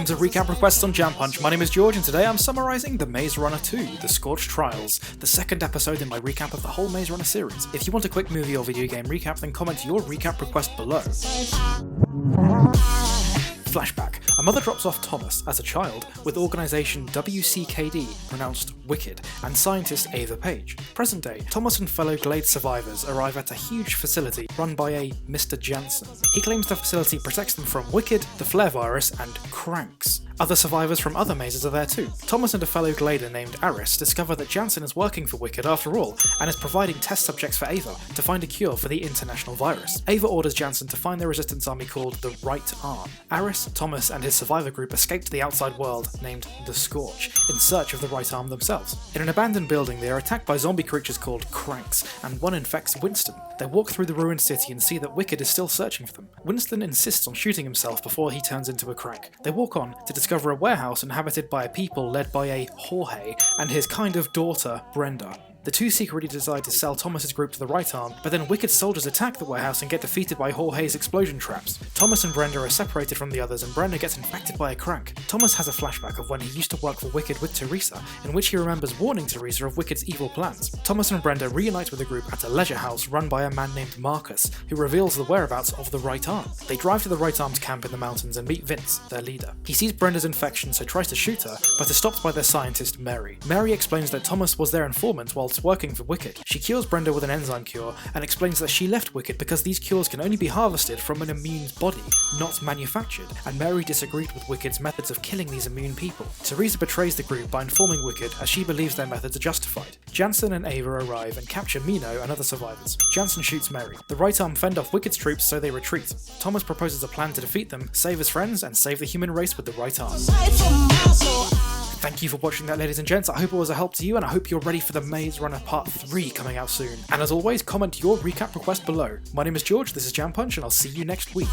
to Recap Requests on Jam Punch. My name is George and today I'm summarising The Maze Runner 2, The SCORCH Trials, the second episode in my recap of the whole Maze Runner series. If you want a quick movie or video game recap, then comment your recap request below. Flashback. A mother drops off Thomas as a child with organisation WCKD, pronounced Wicked, and scientist Ava Page. Present day, Thomas and fellow Glade survivors arrive at a huge facility run by a Mr. Janson. He claims the facility protects them from Wicked, the Flare virus, and cranks. Other survivors from other mazes are there too. Thomas and a fellow Glader named Aris discover that Janson is working for Wicked after all, and is providing test subjects for Ava to find a cure for the international virus. Ava orders Janson to find the resistance army called the Right Arm. Aris, Thomas, and his survivor group escape to the outside world, named the Scorch, in search of the Right Arm themselves. In an abandoned building, they are attacked by zombie creatures called cranks, and one infects Winston. They walk through the ruined city and see that Wicked is still searching for them. Winston insists on shooting himself before he turns into a crank. They walk on to discover a warehouse inhabited by a people led by a Jorge and his kind of daughter, Brenda. The two secretly decide to sell Thomas's group to the Right Arm, but then Wicked soldiers attack the warehouse and get defeated by Jorge's explosion traps. Thomas and Brenda are separated from the others and Brenda gets infected by a crank. Thomas has a flashback of when he used to work for Wicked with Teresa, in which he remembers warning Teresa of Wicked's evil plans. Thomas and Brenda reunite with the group at a leisure house run by a man named Marcus, who reveals the whereabouts of the Right Arm. They drive to the Right Arm's camp in the mountains and meet Vince, their leader. He sees Brenda's infection so tries to shoot her, but is stopped by their scientist Mary. Mary explains that Thomas was their informant whilst working for Wicked. She cures Brenda with an enzyme cure and explains that she left Wicked because these cures can only be harvested from an immune's body, not manufactured, and Mary disagreed with Wicked's methods of killing these immune people. Teresa betrays the group by informing Wicked as she believes their methods are justified. Janson and Ava arrive and capture Mino and other survivors. Janson shoots Mary. The Right Arm fend off Wicked's troops so they retreat. Thomas proposes a plan to defeat them, save his friends, and save the human race with the Right Arm. Thank you for watching that, ladies and gents. I hope it was a help to you and I hope you're ready for the Maze Runner Part 3 coming out soon. And as always, comment your recap request below. My name is George, this is Jam Punch, and I'll see you next week.